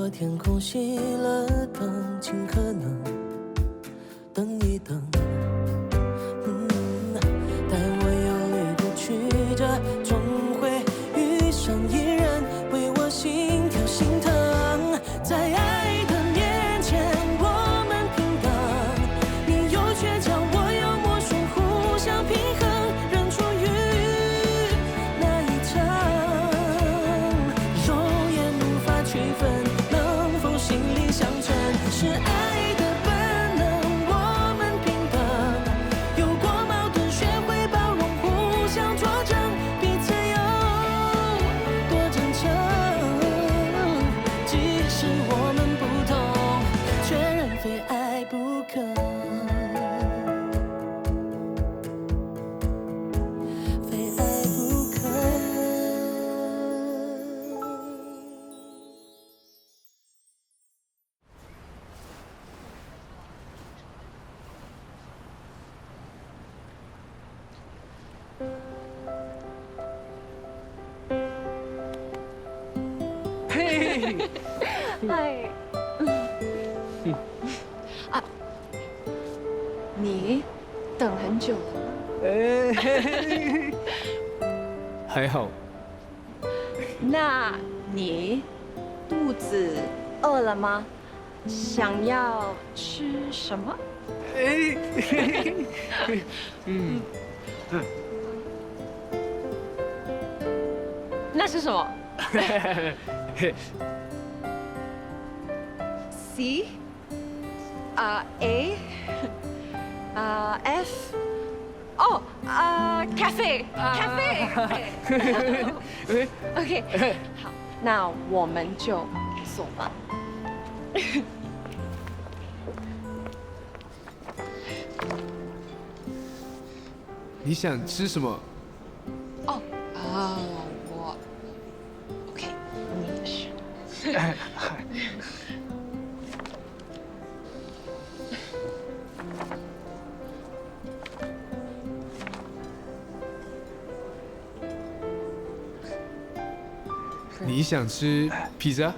果天空熄了灯，尽可能等一等。但我有理不曲折，总会遇上一人为我心跳心疼。在爱的面前，我们平等，你有倔强，我有魔术，互相平衡，认出于那一程，肉眼无法区分，能否心里相称？是爱的本能，我们平等，有过矛盾，学会包容，互相作证，彼此有多真诚。即使我们不同，却仍非爱不可，非爱不可。嘿，嗨，啊，你等很久了，还好，那你肚子饿了吗？想要吃什么？那是什么？C A F 哦cafe OK 好，那我们就走吧。你想吃什么？哦我 OK 你也是。你想吃披萨？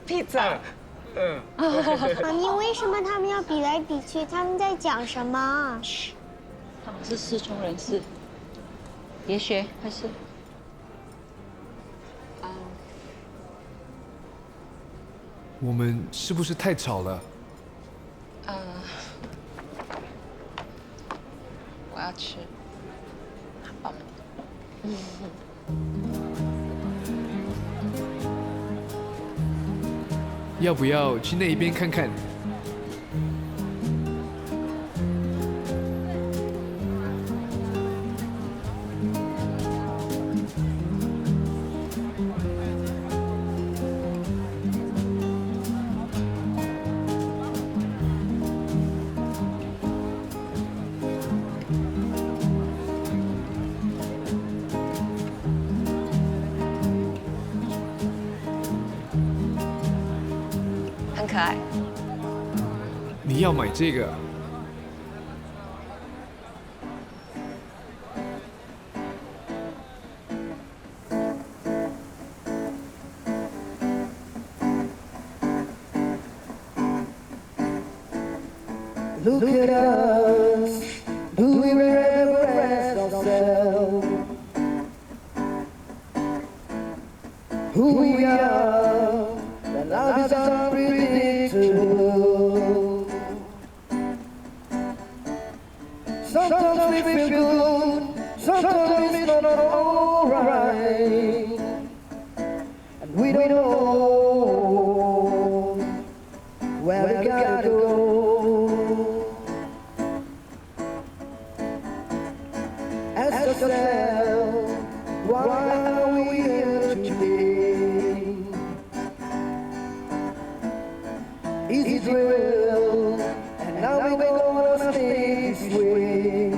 披萨。妈咪，为什么他们要比来比去？他们在讲什么？他们是失聪人士，别学，还是我们是不是太吵了？我要吃汉堡。要不要去那一边看看？很可爱。你要买这个？ Look at us, do we ever rest ourselves? Who we are, that life is unpredictable. Sometimes we feel good, sometimes it's not alright, and we don't know where we gotta go. Ask yourself, why are we here today? Is it real? And now we're gonna stay this way.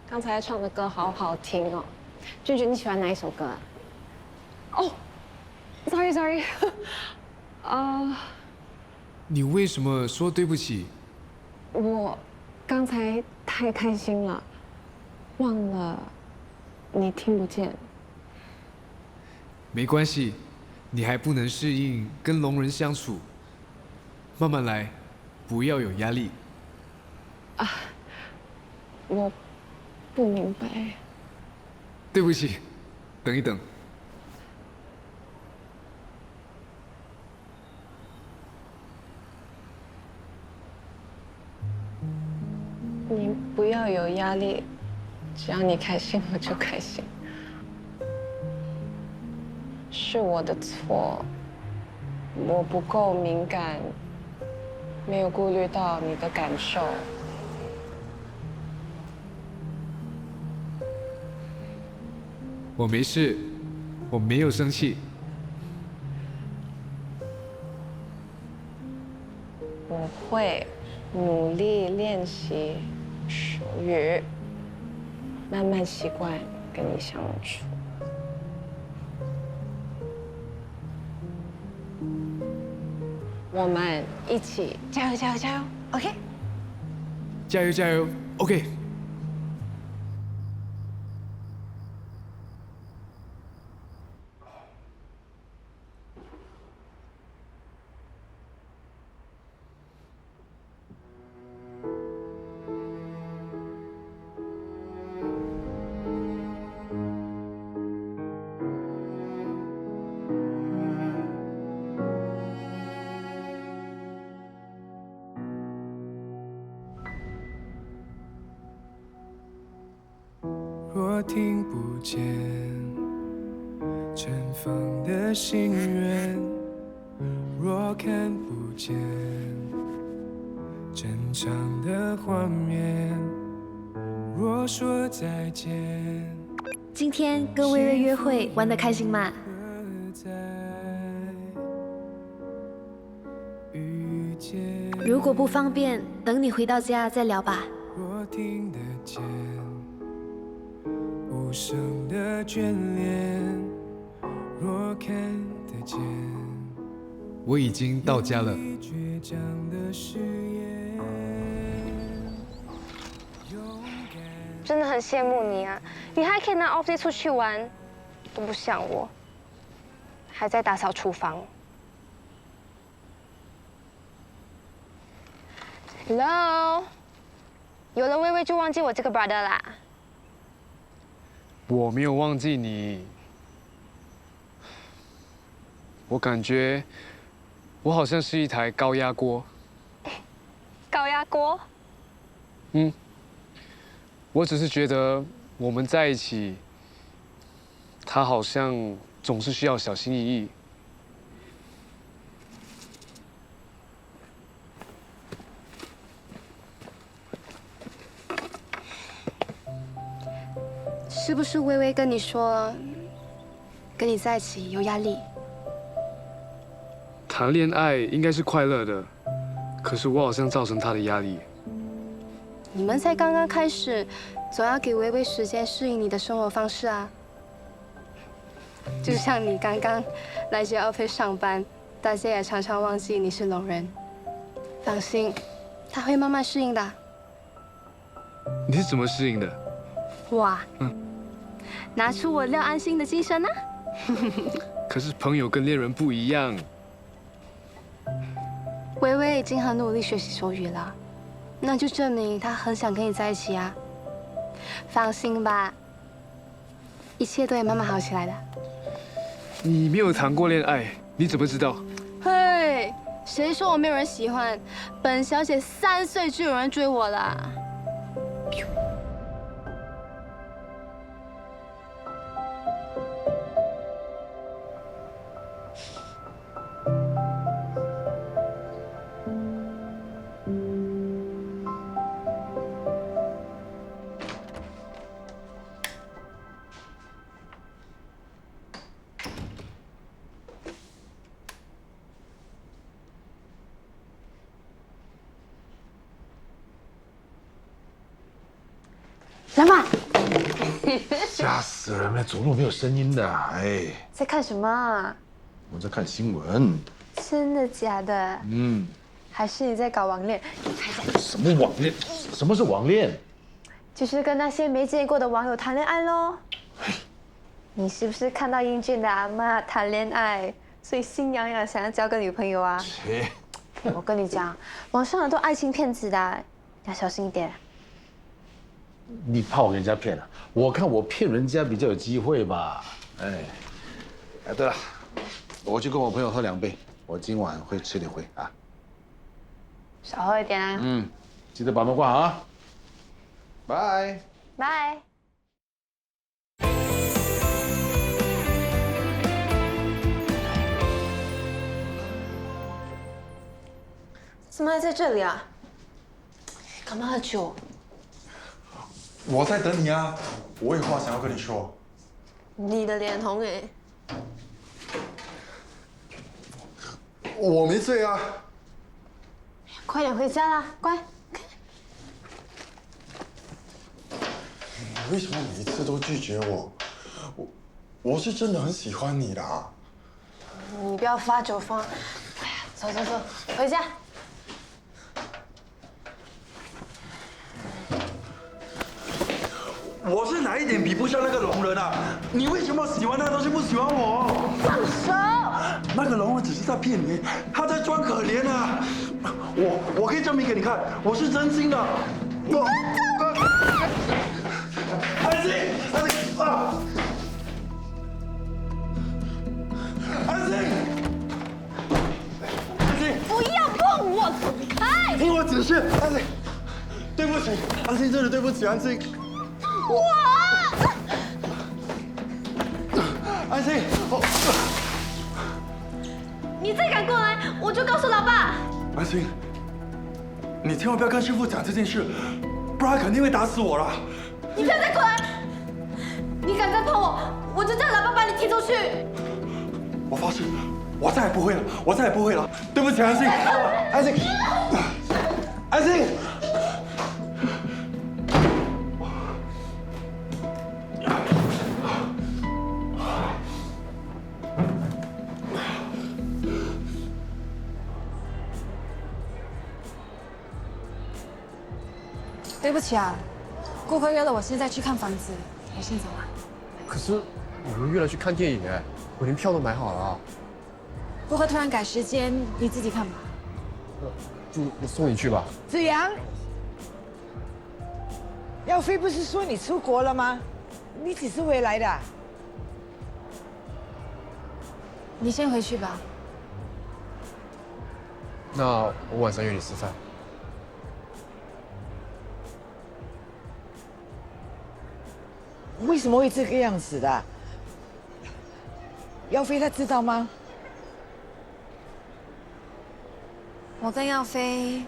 刚才唱的歌好好听哦。俊俊，你喜欢哪一首歌啊？哦，sorry，你为什么说对不起？我刚才太开心了，忘了你听不见。没关系，你还不能适应跟聋人相处，慢慢来，不要有压力。我不明白。对不起，等一等。你不要有压力，只要你开心，我就开心。是我的错，我不够敏感，没有顾虑到你的感受。我没事，我没有生气。我会努力练习手语，慢慢习惯跟你相处。我们一起加油加油加油 ，OK？加油加油 ，OK。若听不见绽放的心愿，若看不见正常的画面，若说再见，今天跟微微约会玩得开心吗？何在遇见？如果不方便，等你回到家再聊吧。若听得见无声的眷恋，若看得见我已经到家了。倔强的誓言，真的很羡慕你啊！你还可以拿 off day 出去玩，都不像我，还在打扫厨房。Hello， 有了微微就忘记我这个 brother 啦。我没有忘记你，我感觉我好像是一台高压锅。高压锅？我只是觉得我们在一起，他好像总是需要小心翼翼。是不是微微跟你说，跟你在一起有压力？谈恋爱应该是快乐的，可是我好像造成他的压力。你们才刚刚开始，总要给微微时间适应你的生活方式啊。就像你刚刚来这 office 上班，大家也常常忘记你是聋人。放心，他会慢慢适应的。你是怎么适应的？哇，拿出我廖安心的精神啊！可是朋友跟恋人不一样。微微已经很努力学习手语了，那就证明他很想跟你在一起啊。放心吧，一切都会慢慢好起来的。你没有谈过恋爱，你怎么知道？嘿，谁说我没有人喜欢？本小姐3岁就有人追我了。老板，吓死人了，走路没有声音的。哎，在看什么啊？我在看新闻。真的假的？嗯，还是你在搞网恋？什么网恋？什么是网恋？就是跟那些没见过的网友谈恋爱喽。你是不是看到英俊的阿嬷谈恋爱，所以心痒痒想要交个女朋友啊？切，我跟你讲，网上很多爱情骗子的，要小心一点。你怕我跟人家骗了？我看我骗人家比较有机会吧。哎，哎，对了，我去跟我朋友喝2杯，我今晚会吃点灰啊。少喝一点啊。嗯，记得把门关好啊。拜。拜。怎么还在这里啊？干嘛喝酒？我在等你啊，我有话想要跟你说。你的脸红哎。我没醉啊。快点回家啦，乖。你为什么每一次都拒绝我？我是真的很喜欢你的。你不要发酒疯。哎呀，走走走，回家。我是哪一点比不上那个聋人啊？你为什么喜欢他，都是不喜欢我？放手！那个聋人只是在骗你，他在装可怜啊！我可以证明给你看，我是真心的。安静，安静啊！安静，安静！不要碰我，走开！听我指示，安静。对不起，安静，真的对不起，安静。安心，你再敢过来，我就告诉老爸。安心，你千万不要跟师傅讲这件事，不然他肯定会打死我了。你不要再过来！你敢再碰我，我就叫老爸把你踢出去。我发誓，我再也不会了，我再也不会了。对不起，安心，安心，安心。对不起啊，顾客约了我现在去看房子，我先走了。可是我们约了去看电影哎，我连票都买好了。顾客突然改时间，你自己看吧。就我送你去吧。子阳，耀飞不是说你出国了吗？你几时回来的？你先回去吧。那我晚上约你吃饭。为什么会这个样子的？耀飞他知道吗？我跟耀飞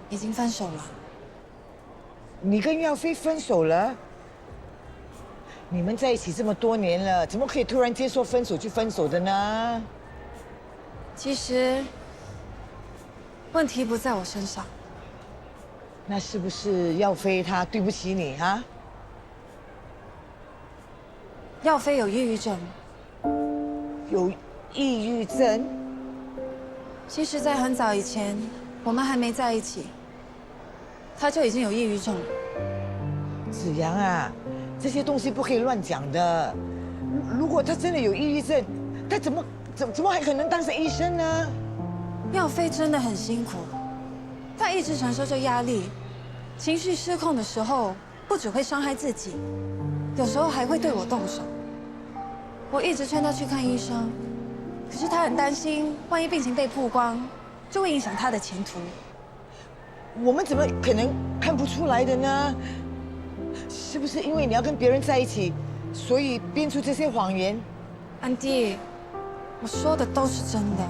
已经分手了。你跟耀飞分手了？你们在一起这么多年了，怎么可以突然间说分手就分手的呢？其实问题不在我身上。那是不是耀飞他对不起你啊？耀飞有抑郁症。有抑郁症？其实，在很早以前，我们还没在一起，他就已经有抑郁症了。子阳啊，这些东西不可以乱讲的。如果他真的有抑郁症，他怎么还可能当上医生呢？耀飞真的很辛苦，他一直承受着压力，情绪失控的时候，不只会伤害自己，有时候还会对我动手。我一直劝他去看医生，可是他很担心，万一病情被曝光，就会影响他的前途。我们怎么可能看不出来的呢？是不是因为你要跟别人在一起，所以编出这些谎言？安迪，我说的都是真的。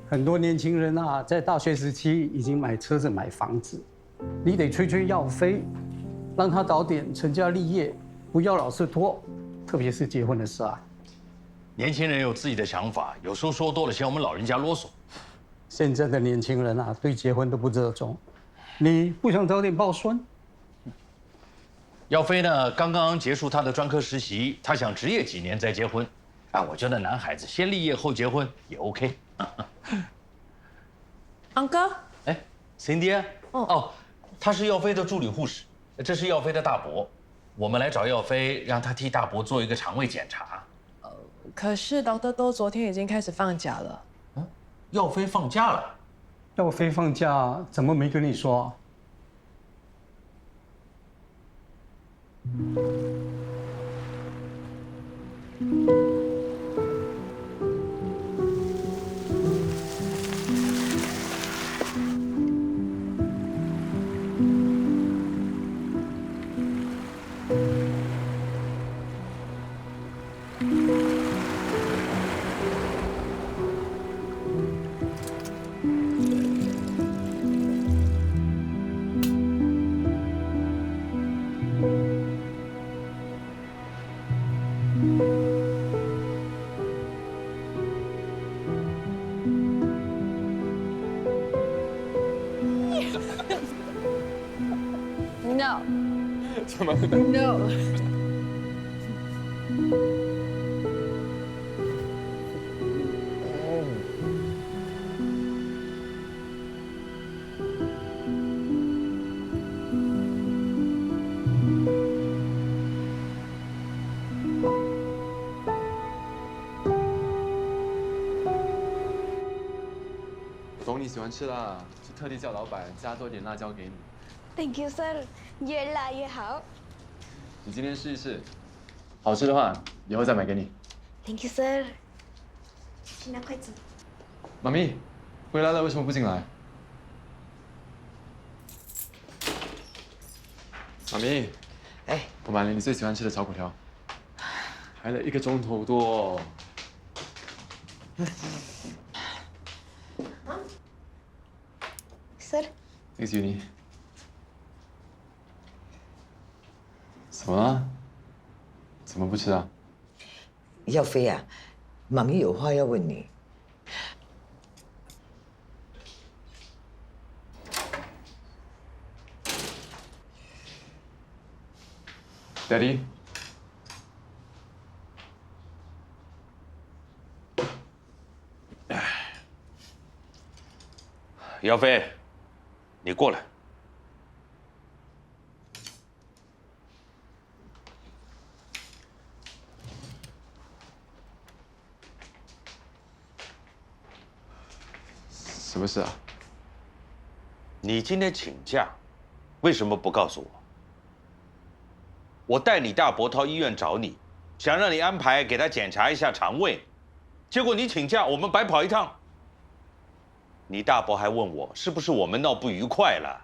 很多年轻人啊，在大学时期已经买车子、买房子，你得催催耀飞，让他早点成家立业，不要老是拖，特别是结婚的事啊。年轻人有自己的想法，有时候说多了嫌我们老人家啰嗦。现在的年轻人啊，对结婚都不热衷。你不想早点抱孙？耀飞呢，刚刚结束他的专科实习，他想职业几年再结婚。啊，我觉得男孩子先立业后结婚也 OK。昂哥，哎，Cindy，哦，他是耀飞的助理护士，这是耀飞的大伯。我们来找耀飞，让他替大伯做一个肠胃检查。可是劳德都昨天已经开始放假了。嗯，耀飞放假了？耀飞放假怎么没跟你说啊？No。怎么 ？No。懂你喜欢吃啦，就特地叫老板加多点辣椒给你。Thank you, sir。越辣越好。你今天试一试，好吃的话以后再买给你。Thank you, sir。去拿筷子。妈咪，回来了，为什么不进来？妈咪，哎，我买了你最喜欢吃的炒粿条，排了1个钟头多。Sir。Excuse me。怎么了？怎么不吃啊？耀飞啊，妈咪有话要问你。Daddy。耀飞，你过来。什么事啊？你今天请假，为什么不告诉我？我带你大伯到医院找你，想让你安排给他检查一下肠胃，结果你请假，我们白跑一趟。你大伯还问我是不是我们闹不愉快了？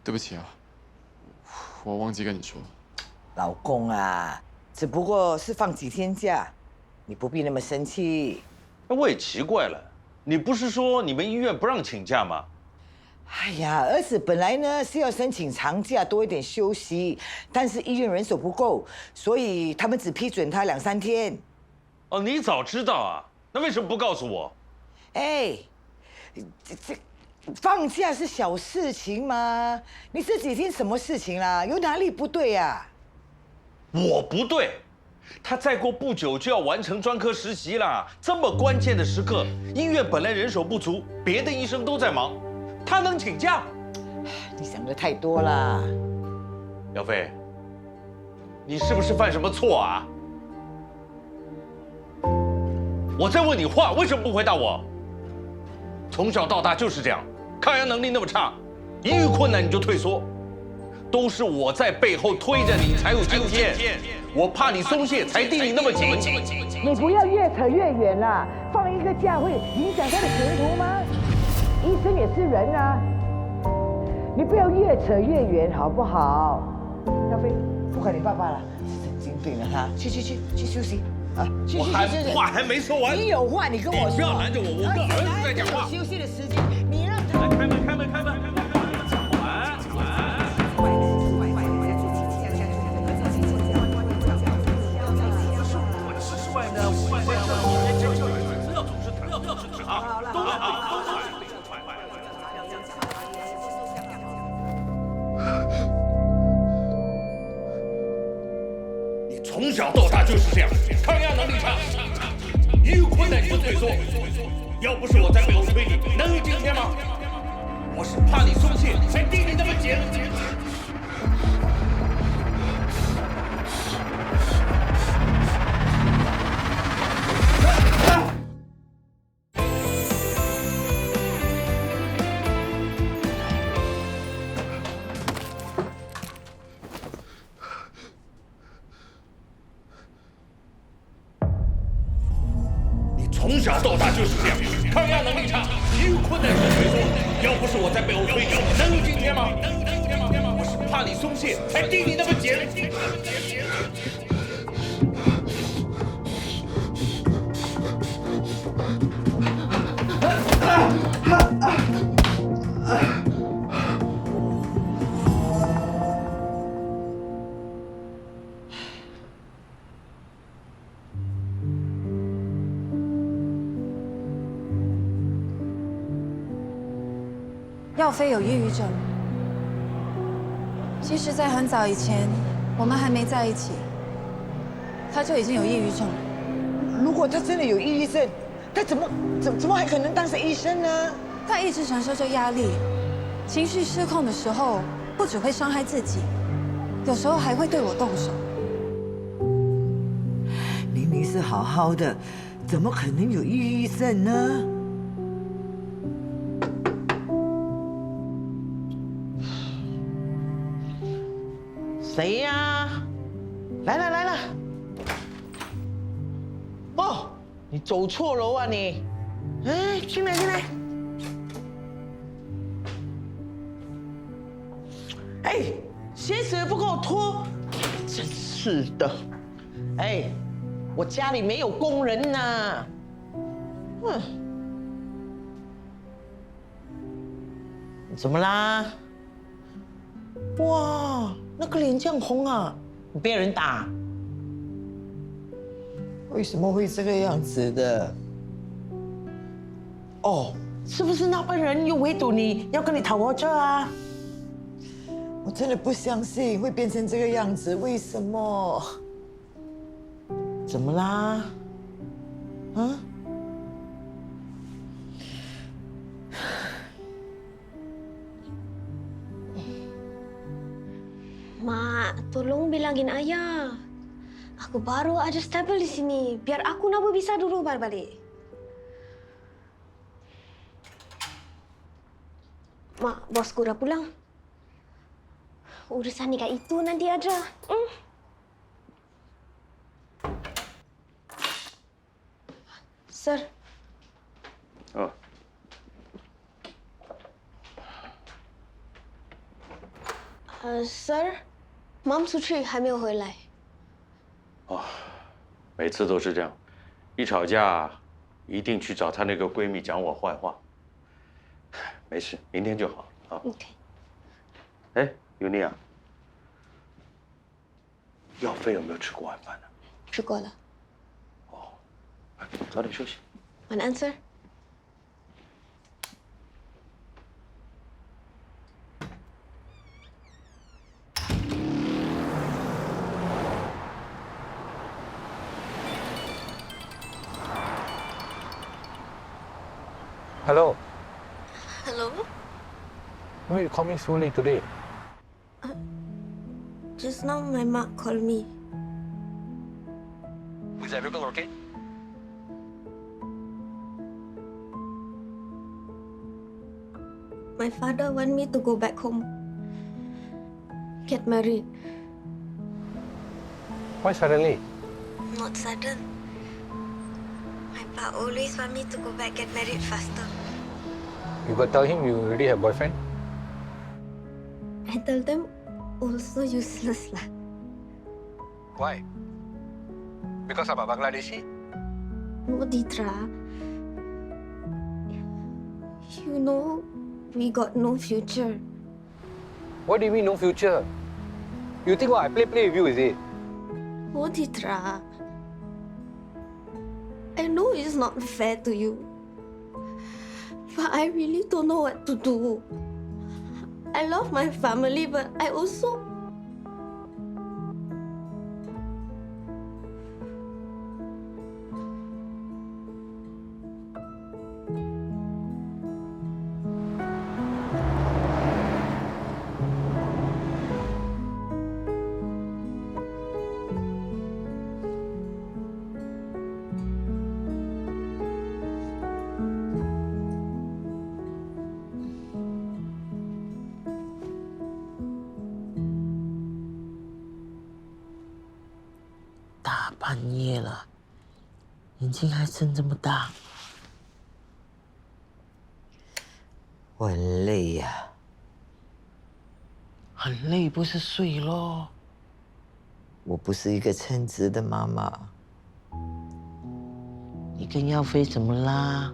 对不起啊，我忘记跟你说。老公啊，只不过是放几天假，你不必那么生气。那我也奇怪了，你不是说你们医院不让请假吗？哎呀，儿子本来呢是要申请长假多一点休息，但是医院人手不够，所以他们只批准他2、3天。哦，你早知道啊，那为什么不告诉我？哎，这放假是小事情吗？你这几天什么事情啦？有哪里不对啊？我不对，他再过不久就要完成专科实习啦，这么关键的时刻，医院本来人手不足，别的医生都在忙，他能请假？你想的太多了。耀飞，你是不是犯什么错啊？我在问你话，为什么不回答我？从小到大就是这样，抗压能力那么差，一遇困难你就退缩，都是我在背后推着你才有今天。我怕你松懈，才盯你那么紧。你不要越扯越远啦，放一个假会影响他的前途吗？医生也是人啊，你不要越扯越远好不好？耀飞，不管你爸爸了，神经病了他，去休息。我话还没说完。你有话你跟我说。你不要拦着我，我跟儿子在讲话。休息的时间，你让他。来，开门。我吃出来的，我你从小到大就是这样，抗压能力差，一遇困难你就退缩。要不是我在背后推你，能有今天吗？我是怕你松懈，才盯你那么紧。从小到大就是这样，抗压能力差，一遇困难就退缩。要不是我在背后推你，能有今天吗？我是怕你松懈，才盯你那么紧。耀飞有抑郁症。其实，在很早以前，我们还没在一起，他就已经有抑郁症了。如果他真的有抑郁症，他怎么还可能当上医生呢？他一直承受着压力，情绪失控的时候，不只会伤害自己，有时候还会对我动手。明明是好好的，怎么可能有抑郁症呢？谁呀？来了！哦，你走错楼啊你！哎，进来！哎，鞋子也不给我脱，真是的！哎，我家里没有工人呐。你怎么啦？哇，那个脸这样红啊！你被人打？为什么会这个样子的？哦，是不是那班人又围堵你，要跟你讨活这啊？我真的不相信会变成这个样子，为什么？怎么啦？啊？Mak, tolong bilangin ayah. Aku baru aja stabil di sini. Biar aku Nabu bisa duduk balik. Mak, bosku udah pulang. Urusan nikah itu nanti aja. Sir. Oh. Sir, Mom出去还没有回来。哦，每次都是这样，一吵架一定去找她那个闺蜜讲我坏话。没事，明天就好啊。OK。哎，尤妮啊，耀飞有没有吃过晚饭呢？吃过了。哦，早点休息。晚安 ，Sir。Hello. Hello. Why you call me so late today? Just now my mom called me. Is everything okay? My father want me to go back home. Get married. Why suddenly? Not sudden. My pa always want me to go back get married faster. You got tell him you already have boyfriend? I tell them also useless lah. Why? Because I'm a Bangladeshi? No, Ditra. You know, we got no future. What do you mean no future? You think what, I play with you, is it? No, Ditra. I know it's not fair to you. But I really don't know what to do. I love my family, but I also... 大半夜了，眼睛还睁这么大，我很累呀。很累不是睡咯。我不是一个称职的妈妈。你跟耀飞怎么啦？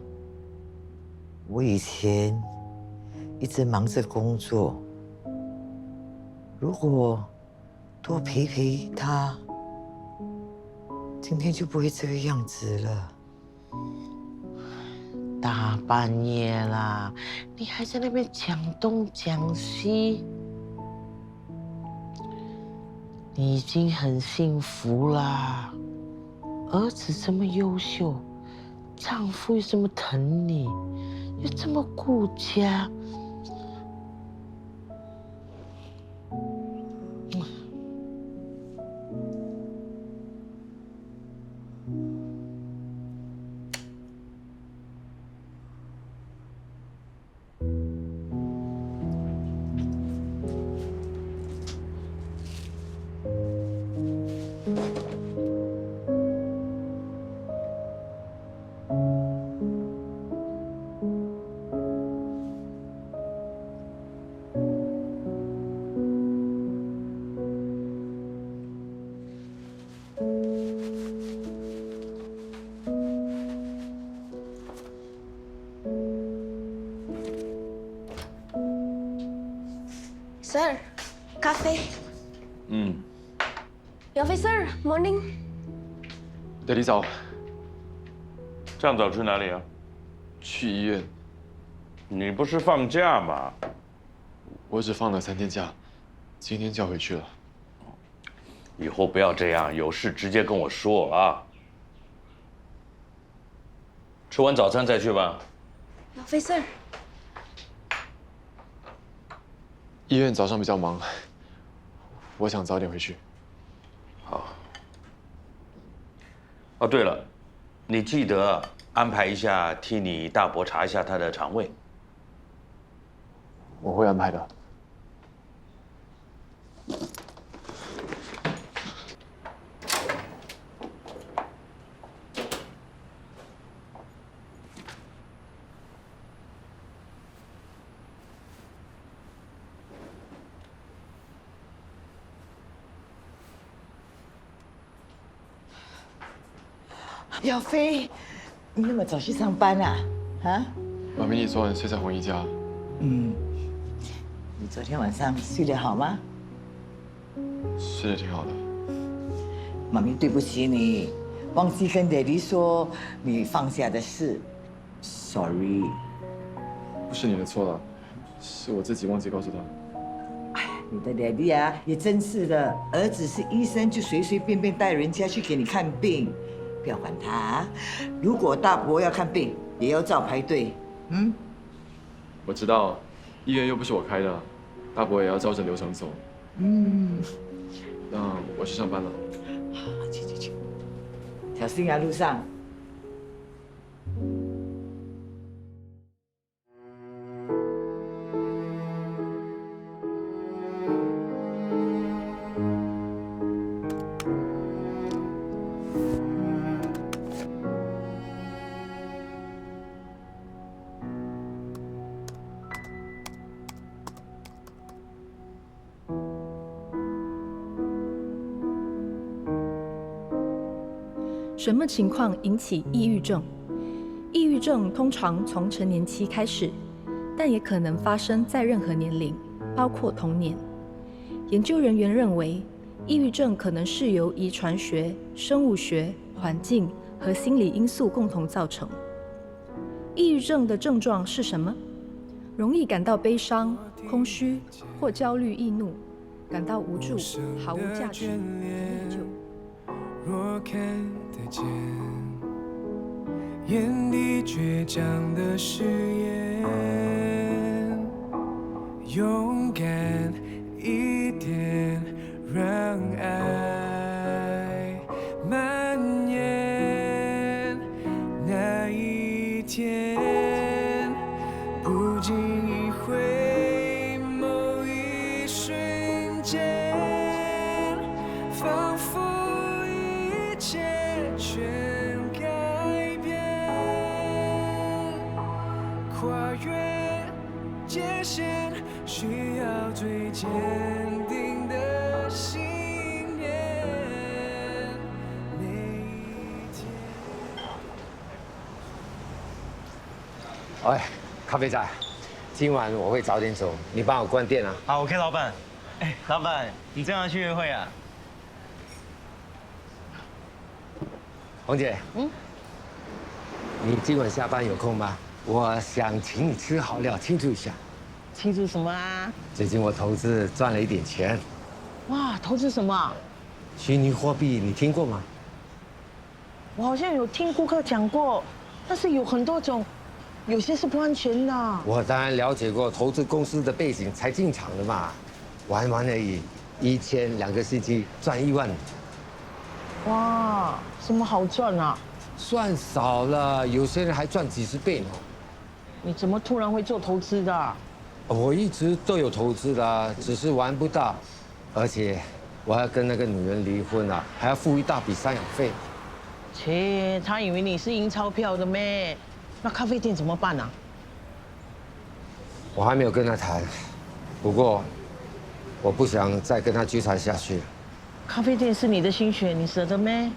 我以前一直忙着工作，如果多陪陪他，今天就不会这个样子了。大半夜啦，你还在那边讲东讲西，你已经很幸福啦。儿子这么优秀，丈夫又这么疼你，又这么顾家。Sir, cafe. Yafi sir, morning. Daddy 早。这样早去哪里啊？去医院。你不是放假吗？我只放了3天假，今天就要回去了。以后不要这样，有事直接跟我说啊。吃完早餐再去吧。Yafi sir. 医院早上比较忙，我想早点回去。好。哦，对了，你记得安排一下，替你大伯查一下他的肠胃。我会安排的。耀飞，你那么早去上班啊？啊？妈咪，你昨晚睡在红衣家。你昨天晚上睡得好吗？睡得挺好的。妈咪对不起你，忘记跟爹地说你放下的事 ，sorry。不是你的错了，是我自己忘记告诉他。你的爹地啊，也真是的，儿子是医生，就随随便便带人家去给你看病。不要管他啊！如果大伯要看病，也要照排队。我知道，医院又不是我开的，大伯也要照着流程走。那我去上班了。好，去，小心啊，路上。什么情况引起抑郁症？抑郁症通常从成年期开始，但也可能发生在任何年龄，包括童年。研究人员认为，抑郁症可能是由遗传学、生物学、环境和心理因素共同造成。抑郁症的症状是什么？容易感到悲伤、空虚或焦虑易怒，感到无助、毫无价值、内疚。若看得见，眼底倔强的誓言，勇敢一点，让爱蔓延。那一天，不经意会某一瞬间，仿佛。一切全改变，跨越界限需要最坚定的信念。每一天。哎，咖啡仔，今晚我会早点走，你帮我关店啊。好 ，OK， 老板。哎，老板，你这样去约会啊？红姐，你今晚下班有空吗？我想请你吃好料，庆祝一下。庆祝什么啊？最近我投资赚了一点钱。哇，投资什么？虚拟货币，你听过吗？我好像有听顾客讲过，但是有很多种，有些是不安全的。我当然了解过投资公司的背景才进场的嘛，玩玩而已，一天2个星期赚1万。哇，什么好赚啊？算少了，有些人还赚几10倍呢。你怎么突然会做投资的？我一直都有投资的，只是玩不到，而且我要跟那个女人离婚了，还要付一大笔赡养费。切，他以为你是赢钞票的咩？那咖啡店怎么办啊？我还没有跟他谈，不过我不想再跟他纠缠下去。咖啡店是你的心血，你舍得咩？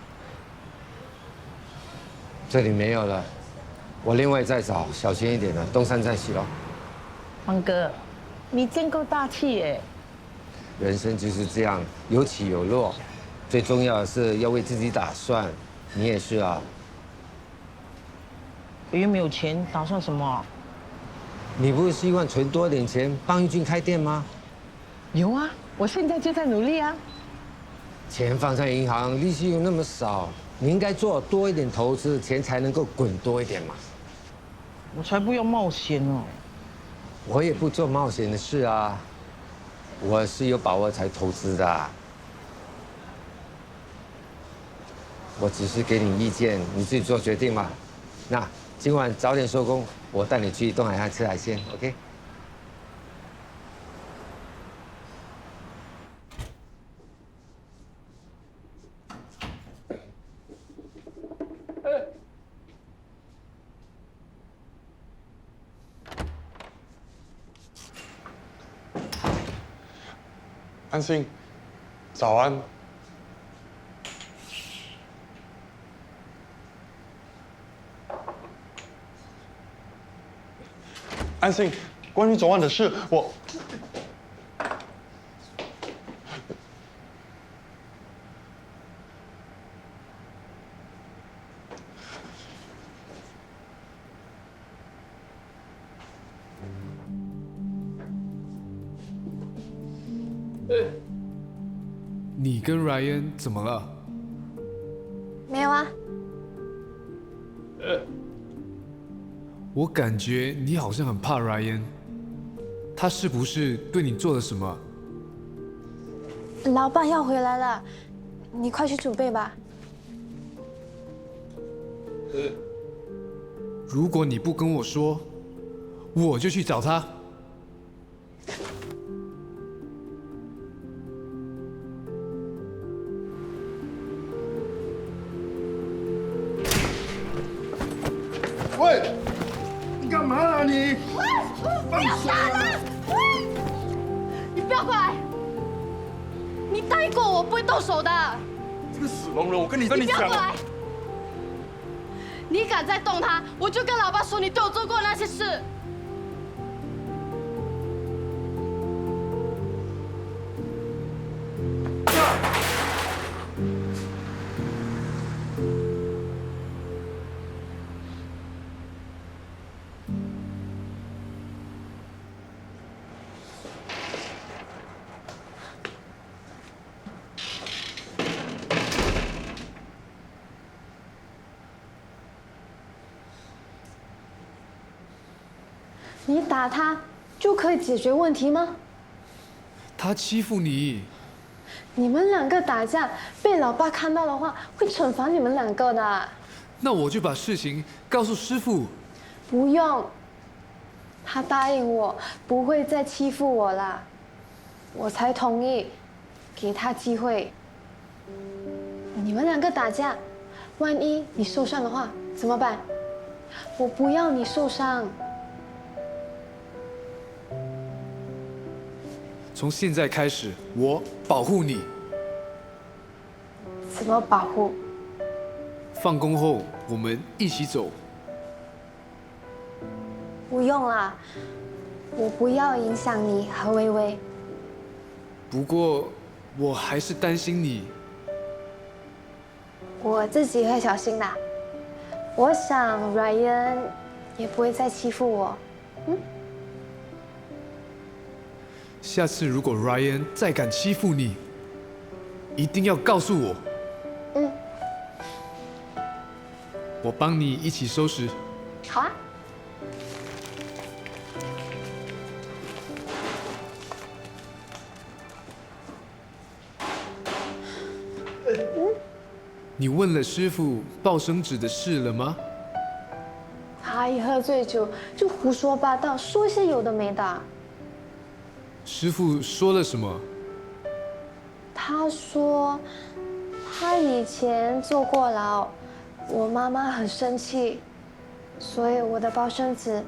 这里没有了，我另外再找小心一点的，东山再起咯。方哥，你真够大气耶！人生就是这样，有起有落，最重要的是要为自己打算。你也是啊。因为没有钱，打算什么？你不是希望存多点钱帮玉俊开店吗？有啊，我现在就在努力啊。钱放在银行，利息又那么少，你应该做多一点投资，钱才能够滚多一点嘛。我才不要冒险哦。我也不做冒险的事啊，我是有把握才投资的。我只是给你意见，你自己做决定嘛。那今晚早点收工，我带你去东海岸吃海鲜 ，OK？安心，早安。安心，关于昨晚的事，我。你跟 Ryan 怎么了？没有啊。我感觉你好像很怕 Ryan， 他是不是对你做了什么？老板要回来了，你快去准备吧。如果你不跟我说，我就去找他。喂，你干嘛啊你？放手啊！你不要过来！你答应过我不会动手的。这个死龙人，我跟你不要讲过来！你敢再动他，我就跟老爸说你对我做过那些事。你打他就可以解决问题吗？他欺负你。你们两个打架被老爸看到的话，会惩罚你们两个的。那我就把事情告诉师傅。不用，他答应我不会再欺负我了，我才同意给他机会。你们两个打架，万一你受伤的话怎么办？我不要你受伤。从现在开始，我保护你。怎么保护？放工后我们一起走。不用啦，我不要影响你和微微。不过我还是担心你。我自己会小心的。我想 Ryan 也不会再欺负我。下次如果 Ryan 再敢欺负你，一定要告诉我。我帮你一起收拾。好啊。你问了师傅抱生纸的事了吗？他一喝醉酒就胡说八道，说一些有的没的。师傅说了什么？他说他以前坐过牢，我妈妈很生气，所以我的抱生纸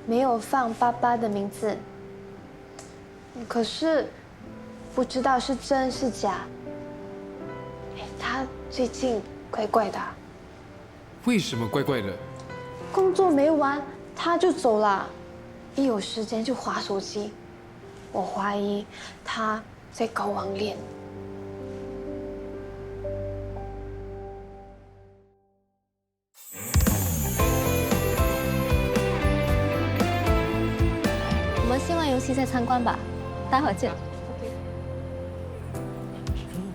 没有放爸爸的名字。可是不知道是真是假。他最近怪怪的。为什么怪怪的？工作没完他就走了，一有时间就滑手机。我怀疑他在搞网恋。我们先玩游戏再参观吧，待会儿见。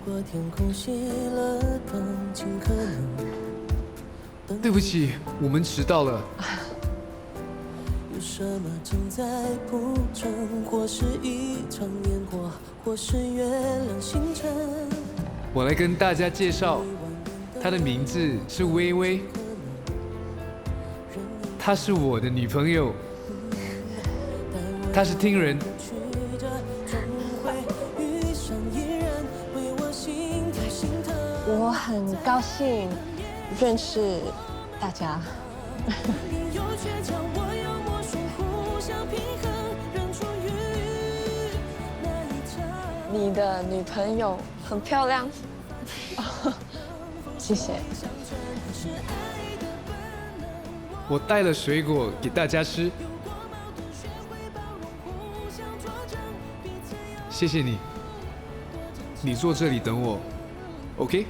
如果天空熄了灯，尽可能。对不起，我们迟到了。有什么正在铺陈？或是一场烟火，或是月亮星辰。我来跟大家介绍，她的名字是微微，她是我的女朋友，她是听人。我很高兴认识大家。你的女朋友很漂亮，谢谢。我带了水果给大家吃，谢谢你。你坐这里等我 ，OK？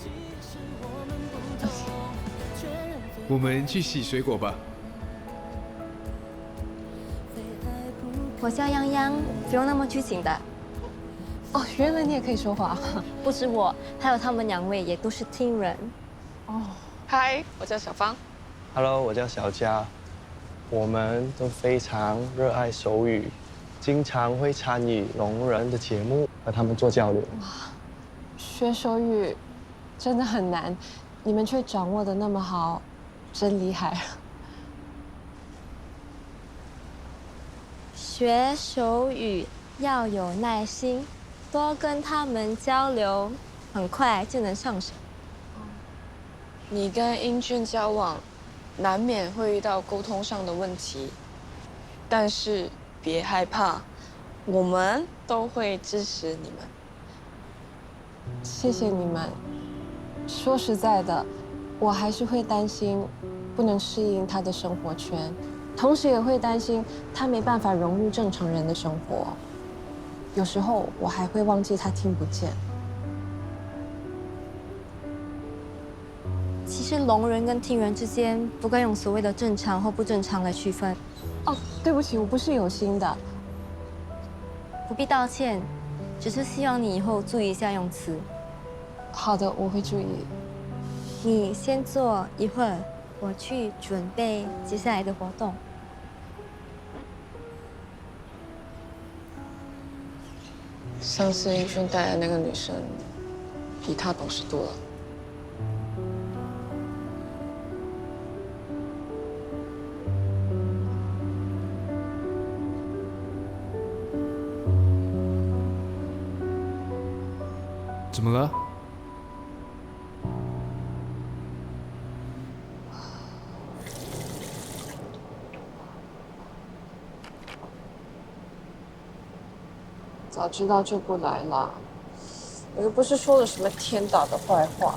我们去洗水果吧。我叫泱泱，不用那么拘谨的。哦，原来你也可以说话。不止我，还有他们2位也都是听人。哦，嗨，我叫小芳。Hello， 我叫小佳。我们都非常热爱手语，经常会参与聋人的节目，和他们做交流。哇，学手语真的很难，你们却掌握的那么好，真厉害。学手语要有耐心，多跟他们交流，很快就能上手。你跟英俊交往，难免会遇到沟通上的问题，但是别害怕，我们都会支持你们。谢谢你们。说实在的，我还是会担心不能适应他的生活圈，同时也会担心他没办法融入正常人的生活。有时候我还会忘记他听不见。其实聋人跟听人之间不该用所谓的正常或不正常来区分。哦，对不起，我不是有心的。不必道歉，只是希望你以后注意一下用词。好的，我会注意。你先坐一会儿，我去准备接下来的活动。上次英俊带的那个女生，比他懂事多了。怎么了？早知道就不来了，我又不是说了什么天导的坏话，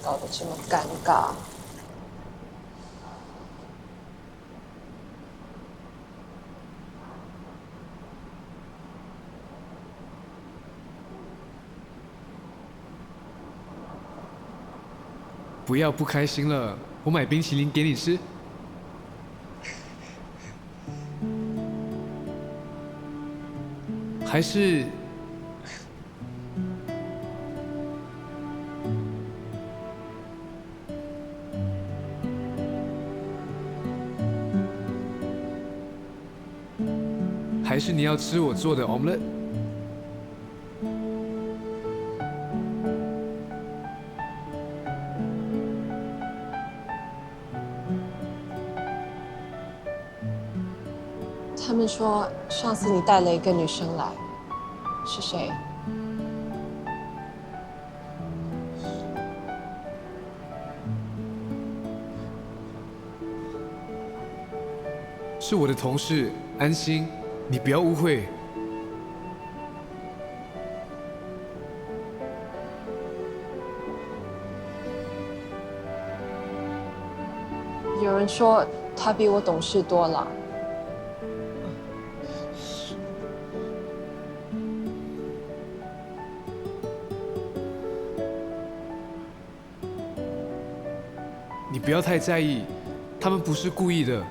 搞得这么尴尬。不要不开心了，我买冰淇淋给你吃。还是你要吃我做的 omelette？ 他们说上次你带了一个女生来，是谁？是我的同事安心，你不要误会。有人说他比我懂事多了。你不要太在意，他们不是故意的。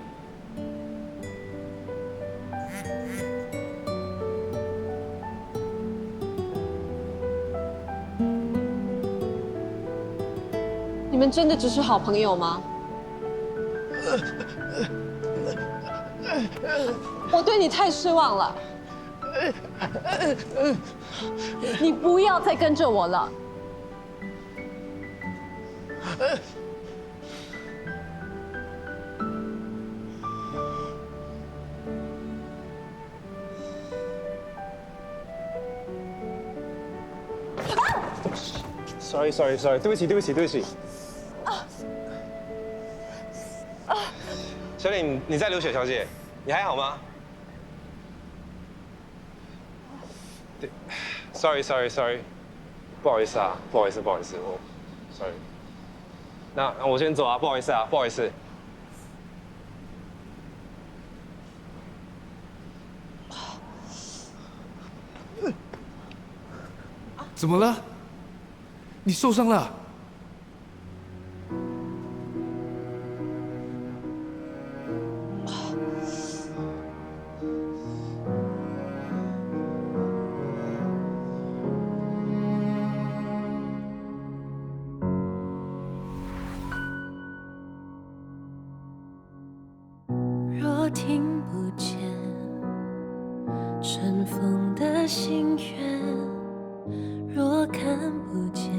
你们真的只是好朋友吗？我对你太失望了。你不要再跟着我了。Sorry， 对不起。小李，你在流血，小姐，你还好吗？对 ，Sorry， 不好意思，我 Sorry。那我先走啊，不好意思。怎么了？你受伤了？若听不见尘封的心愿，若看不见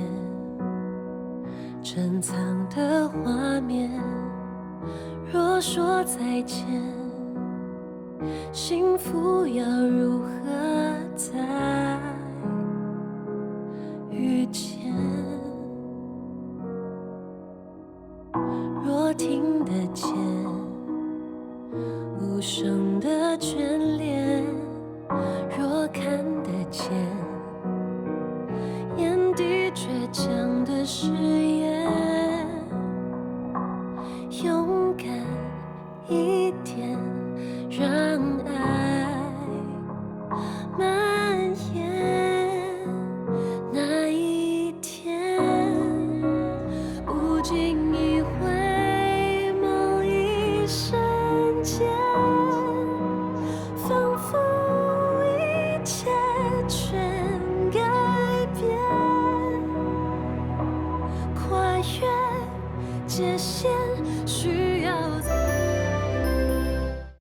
珍藏的画面，若说再见，幸福要如何再遇见？若听得见无声的眷恋，若看得见眼底倔强的誓言，勇敢一点，让爱蔓延。那一天，不经